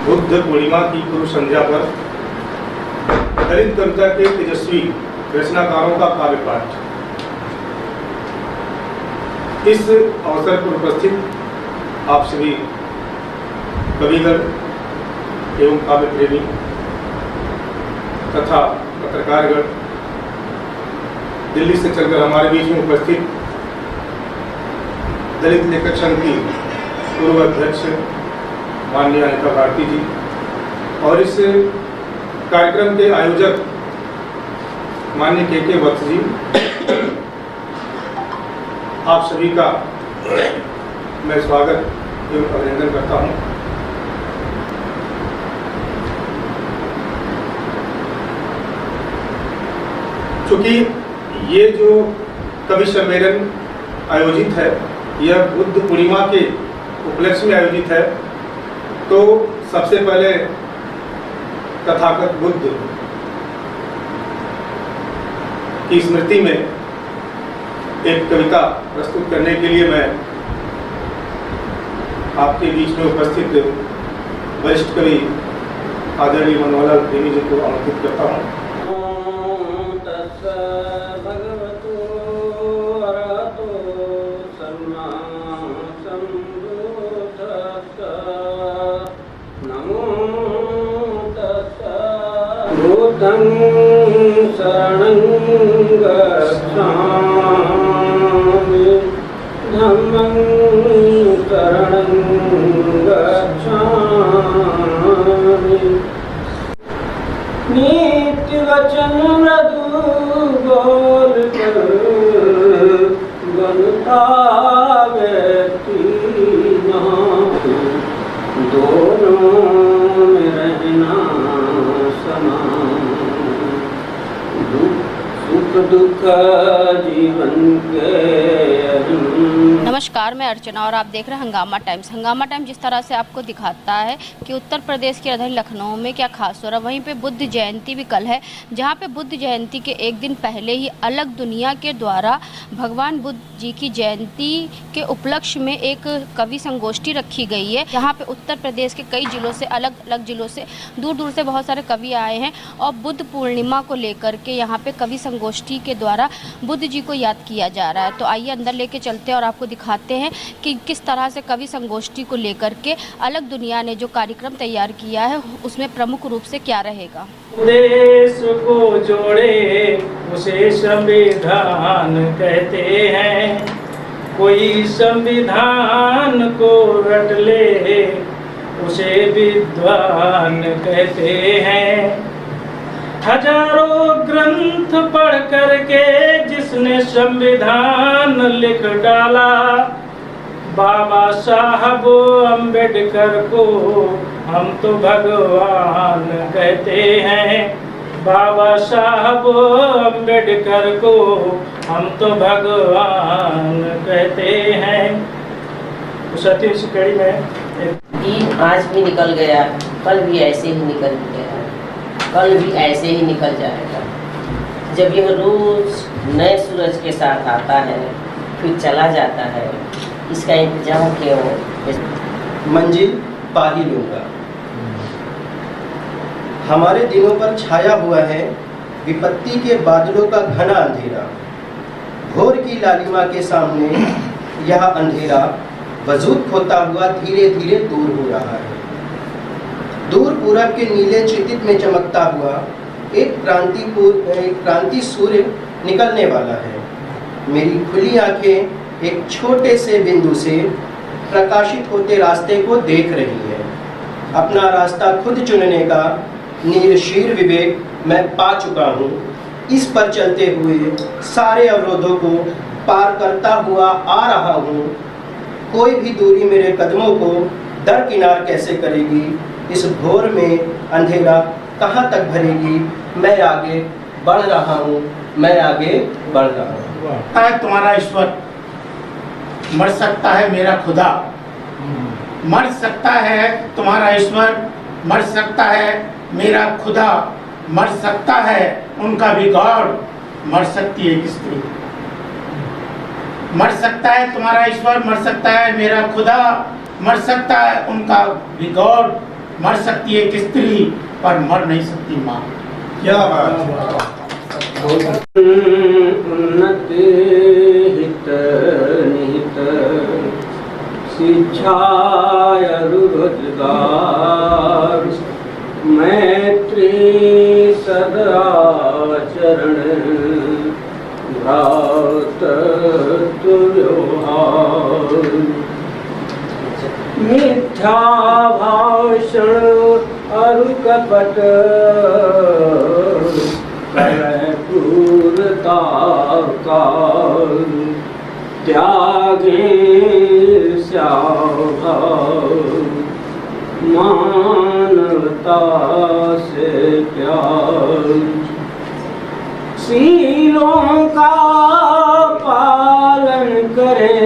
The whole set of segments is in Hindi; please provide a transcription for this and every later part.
बुद्ध पूर्णिमा की पूर्व संध्या पर दलित कविता के तेजस्वी रचनाकारों का काव्य पाठ। इस अवसर पर उपस्थित आप सभी कविगण एवं काव्य प्रेमी तथा पत्रकारगण, दिल्ली से चलकर हमारे बीच में उपस्थित दलित लेखक संघ की पूर्व अध्यक्ष माननीय अनिता भारती जी और इस कार्यक्रम के आयोजक माननीय के वत्स जी, आप सभी का मैं स्वागत एवं अभिनंदन करता हूं। चूंकि ये जो कवि सम्मेलन आयोजित है यह बुद्ध पूर्णिमा के उपलक्ष्य में आयोजित है, तो सबसे पहले तथागत बुद्ध की स्मृति में एक कविता प्रस्तुत करने के लिए मैं आपके बीच में उपस्थित वरिष्ठ कवि आदरणीय मनोहरलाल प्रेमी जी को आमंत्रित करता हूँ। बुद्धं शरणं गच्छामि, धम्मं शरणं गच्छामि, नीतिवचन मृदु बोलकर बनता व्यक्ति दोनों में रहना दुख जीवन के। नमस्कार, मैं अर्चना और आप देख रहे हैं हंगामा टाइम्स। हंगामा टाइम्स जिस तरह से आपको दिखाता है कि उत्तर प्रदेश की राजधानी लखनऊ में क्या खास हो रहा है, वहीं पे बुद्ध जयंती भी कल है, जहां पे बुद्ध जयंती के एक दिन पहले ही अलग दुनिया के द्वारा भगवान बुद्ध जी की जयंती के उपलक्ष्य में एक कवि संगोष्ठी रखी गई है। यहाँ पे उत्तर प्रदेश के कई जिलों से, अलग अलग जिलों से, दूर दूर से बहुत सारे कवि आए हैं और बुद्ध पूर्णिमा को लेकर के यहाँ पे कवि संगोष्ठी के द्वारा बुद्ध जी को याद किया जा रहा है। तो आइए अंदर लेके चलते हैं और आपको दिखाते हैं कि किस तरह से कवि संगोष्ठी को लेकर के अलग दुनिया ने जो कार्यक्रम तैयार किया है उसमें प्रमुख रूप से क्या रहेगा। देश को जोड़े उसे संविधान कहते हैं, कोई संविधान को रट ले उसे विद्वान कहते हैं। हजारों ग्रंथ पढ़ करके जिसने संविधान लिख डाला, बाबा साहब अम्बेडकर को हम तो भगवान कहते हैं। बाबा साहब अम्बेडकर को हम तो भगवान कहते हैं। उस अतिश कड़ी में दिन आज भी निकल गया, कल भी ऐसे ही निकल गया, कल भी ऐसे ही निकल जाएगा। जब यह रोज नए सूरज के साथ आता है फिर चला जाता है, इसका इंतजाम क्यों? मंजिल पा ही लूंगा। हमारे दिनों पर छाया हुआ है विपत्ति के बादलों का घना अंधेरा। भोर की लालिमा के सामने यह अंधेरा वजूद खोता हुआ धीरे धीरे दूर हो रहा है। दूर पूरब के नीले क्षितिज में चमकता हुआ एक क्रांति सूर्य निकलने वाला है। मेरी खुली आंखें एक छोटे से बिंदु से प्रकाशित होते रास्ते को देख रही है। अपना रास्ता खुद चुनने का निर्शील विवेक मैं पा चुका हूँ। इस पर चलते हुए सारे अवरोधों को पार करता हुआ आ रहा हूँ। कोई भी दूरी मेरे कदमों को दरकिनार कैसे करेगी? इस भोर में अंधेरा कहाँ तक भरेगी? मैं आगे बढ़ रहा हूँ, मैं आगे बढ़ रहा हूँ। तुम्हारा ईश्वर मर सकता है, मेरा खुदा मर सकता है। तुम्हारा ईश्वर मर सकता है, मेरा खुदा मर सकता है। उनका भी गॉड मर सकती है स्त्री। मर सकता है तुम्हारा ईश्वर, मर सकता है मेरा खुदा, मर सकता है उनका भी गॉड मर सकती है एक स्त्री पर मर नहीं सकती माँ। क्या बात है। उन्नति हित निहित शिक्षा रोजगार मैत्री सदाचरण भ्रातृत्व व्यवहार मिथ्या भाषण अरु कपट क्रूरता का त्यागे श्याभाव मानवता से प्यार शीलों का पालन करें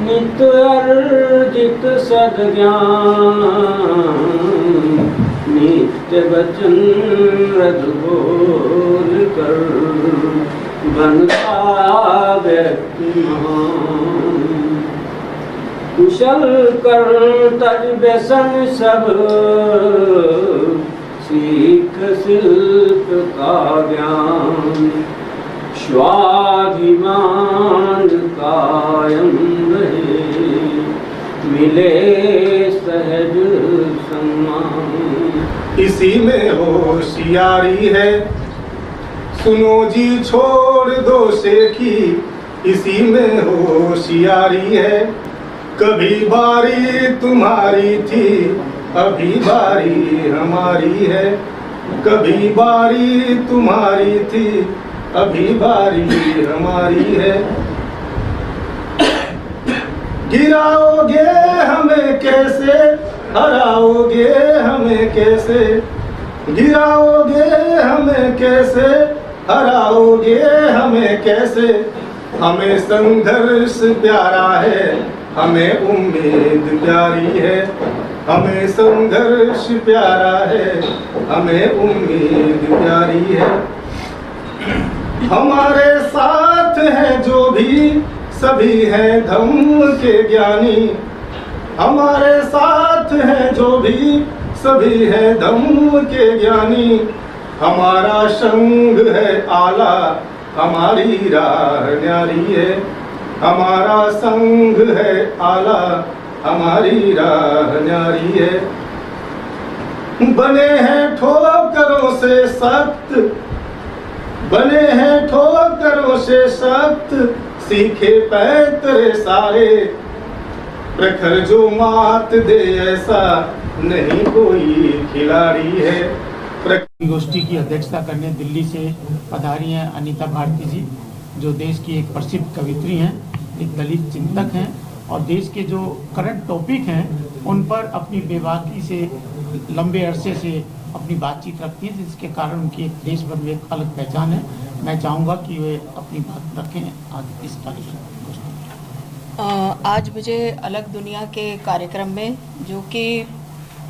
नित अर्जित सद्ज्ञान नित्य वचन रघु बोल कर बनता व्यक्ति महान कुशल कर तज व्यसन सब सीख शिल्प का ज्ञान स्वाभिमान कायम रहे मिले सहज सम्मान। इसी में होशियारी है सुनो जी छोड़ दो शेखी, इसी में होशियारी है। कभी बारी तुम्हारी थी अभी बारी हमारी है, कभी बारी तुम्हारी थी अभी बारी हमारी है। गिराओगे हमें कैसे हराओगे हमें कैसे, गिराओगे हमें कैसे हराओगे हमें कैसे। हमें संघर्ष प्यारा है हमें उम्मीद प्यारी है, हमें संघर्ष प्यारा है हमें उम्मीद प्यारी है। हमारे साथ हैं जो भी सभी हैं धम्म के ज्ञानी, हमारे साथ हैं जो भी सभी हैं धम्म के ज्ञानी। हमारा संग है आला हमारी राह न्यारी है, हमारा संग है आला हमारी राह न्यारी है। बने हैं ठोकरों से सख्त, बने हैं ठोकरों से सख्त, सीखे पैतरे सारे। प्रखर जो मात दे ऐसा नहीं कोई खिलाड़ी है। गोष्ठी की अध्यक्षता करने दिल्ली से पधारी हैं अनीता भारती जी, जो देश की एक प्रसिद्ध कवित्री हैं, एक दलित चिंतक हैं और देश के जो करंट टॉपिक हैं उन पर अपनी बेबाकी से लंबे अरसे से अपनी बातचीत रखती हैं, जिसके कारण उनकी एक देश भर में एक अलग पहचान है। मैं चाहूँगा कि वे अपनी बात रखें आज इस कार्यक्रम। आज मुझे अलग दुनिया के कार्यक्रम में, जो कि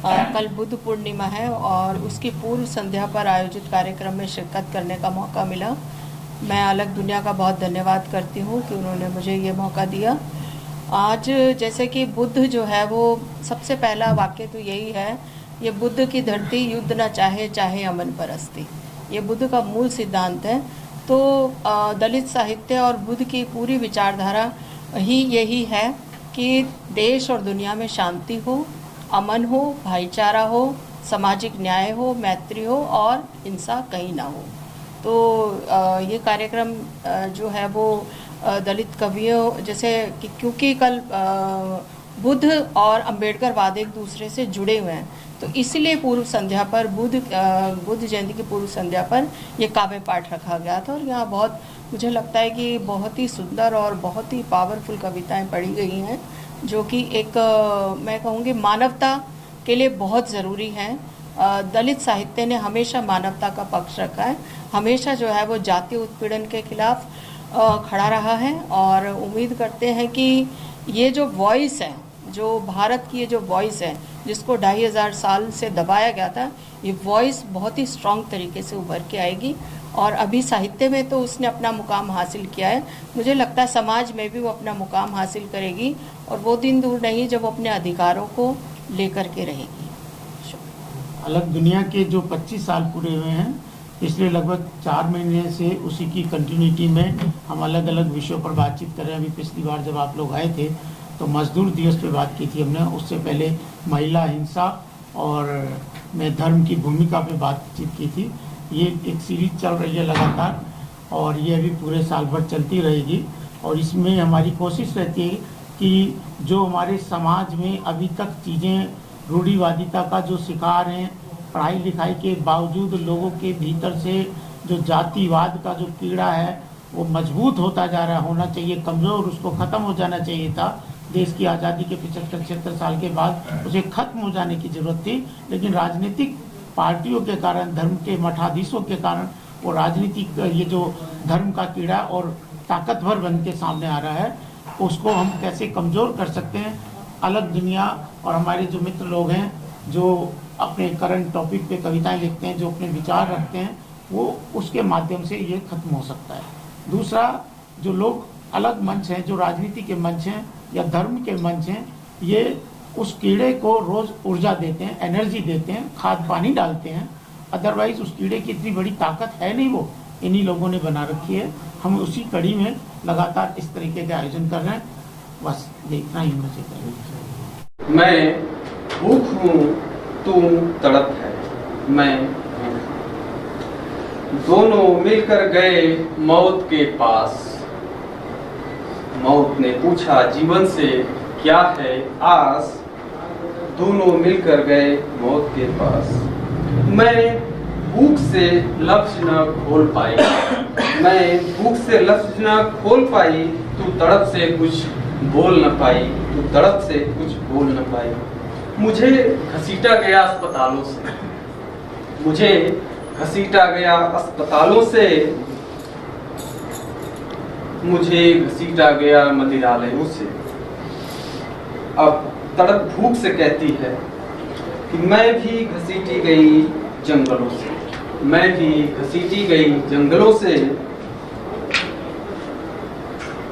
कल बुद्ध पूर्णिमा है और उसकी पूर्व संध्या पर आयोजित कार्यक्रम में शिरकत करने का मौका मिला। मैं अलग दुनिया का बहुत धन्यवाद करती हूँ कि उन्होंने मुझे ये मौका दिया। आज जैसे कि बुद्ध जो है वो सबसे पहला वाक्य तो यही है, ये बुद्ध की धरती युद्ध न चाहे चाहे अमन परस्ती, ये बुद्ध का मूल सिद्धांत है। तो दलित साहित्य और बुद्ध की पूरी विचारधारा ही यही है कि देश और दुनिया में शांति हो, अमन हो, भाईचारा हो, सामाजिक न्याय हो, मैत्री हो और हिंसा कहीं ना हो। तो ये कार्यक्रम जो है वो दलित कवियों जैसे कि, क्योंकि कल बुद्ध और अंबेडकर वाद एक दूसरे से जुड़े हुए हैं, तो इसलिए पूर्व संध्या पर बुद्ध जयंती की पूर्व संध्या पर ये काव्य पाठ रखा गया था। और यहाँ बहुत मुझे लगता है कि बहुत ही सुंदर और बहुत ही पावरफुल कविताएं पढ़ी गई हैं, जो कि एक मैं कहूँगी मानवता के लिए बहुत ज़रूरी हैं। दलित साहित्य ने हमेशा मानवता का पक्ष रखा है, हमेशा जो है वो जातीय उत्पीड़न के खिलाफ खड़ा रहा है। और उम्मीद करते हैं कि ये जो वॉइस है, जो भारत की ये जो वॉइस है, जिसको 2500 साल से दबाया गया था, ये वॉइस बहुत ही स्ट्रॉन्ग तरीके से उभर के आएगी। और अभी साहित्य में तो उसने अपना मुकाम हासिल किया है, मुझे लगता है समाज में भी वो अपना मुकाम हासिल करेगी। और वो दिन दूर नहीं जब वो अपने अधिकारों को लेकर के रहेगी। अलग दुनिया के जो 25 साल पूरे हुए हैं, पिछले लगभग 4 महीने से उसी की कंटिन्यूटी में हम अलग अलग विषयों पर बातचीत कर रहे हैं। अभी पिछली बार जब आप लोग आए थे तो मजदूर दिवस पे बात की थी हमने, उससे पहले महिला हिंसा और में धर्म की भूमिका पे बातचीत की थी। ये एक सीरीज चल रही है लगातार और ये अभी पूरे साल भर चलती रहेगी। और इसमें हमारी कोशिश रहती है कि जो हमारे समाज में अभी तक चीज़ें रूढ़िवादिता का जो शिकार हैं, पढ़ाई लिखाई के बावजूद लोगों के भीतर से जो जातिवाद का जो कीड़ा है वो मजबूत होता जा रहा होना चाहिए, कमज़ोर, उसको ख़त्म हो जाना चाहिए था। देश की आज़ादी के 75-76 साल के बाद उसे ख़त्म हो जाने की ज़रूरत थी, लेकिन राजनीतिक पार्टियों के कारण, धर्म के मठाधीशों के कारण वो राजनीतिक ये जो धर्म का कीड़ा और ताकतवर बन के सामने आ रहा है, उसको हम कैसे कमज़ोर कर सकते हैं। अलग दुनिया और हमारे जो मित्र लोग हैं जो अपने करंट टॉपिक पे कविताएं लिखते हैं, जो अपने विचार रखते हैं, वो उसके माध्यम से ये खत्म हो सकता है। दूसरा, जो लोग अलग मंच हैं, जो राजनीति के मंच हैं या धर्म के मंच हैं, ये उस कीड़े को रोज़ ऊर्जा देते हैं, एनर्जी देते हैं, खाद पानी डालते हैं। अदरवाइज़ उस कीड़े की इतनी बड़ी ताकत है नहीं, वो इन्हीं लोगों ने बना रखी है। हम उसी कड़ी में लगातार इस तरीके के आयोजन कर रहे हैं। बस देखना ही मुझे चाहिए। मैं भूख हूँ, तू तड़प है, मैं दोनों मिलकर गए मौत के पास। मौत ने पूछा जीवन से क्या है आस, दोनों मिलकर गए मौत के पास। मैं भूख से लफ्ज न खोल पाई, मैं भूख से लफ्ज न खोल पाई, तू तड़प से कुछ बोल न पाई, तू तड़प से कुछ बोल न पाई। मुझे घसीटा गया अस्पतालों से, मुझे घसीटा गया अस्पतालों से, मुझे घसीटा गया मदिरालयों से। अब तड़प भूख से कहती है कि मैं भी घसीटी गई जंगलों से, मैं भी घसीटी गई जंगलों से।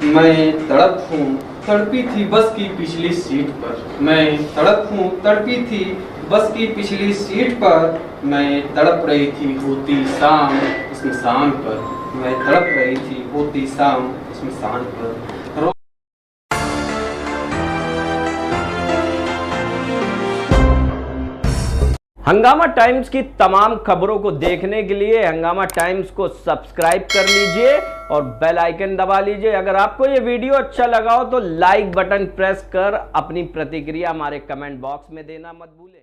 मैं तड़प हूँ, तड़पी थी बस की पिछली सीट पर, मैं तड़प हूँ, तड़पी थी बस की पिछली सीट पर। मैं तड़प रही थी होती शाम स्मशान पर, मैं तड़प रही थी होती शाम स्मशान पर। हंगामा टाइम्स की तमाम खबरों को देखने के लिए हंगामा टाइम्स को सब्सक्राइब कर लीजिए और बेल आइकन दबा लीजिए। अगर आपको ये वीडियो अच्छा लगा हो तो लाइक बटन प्रेस कर अपनी प्रतिक्रिया हमारे कमेंट बॉक्स में देना मत भूलें।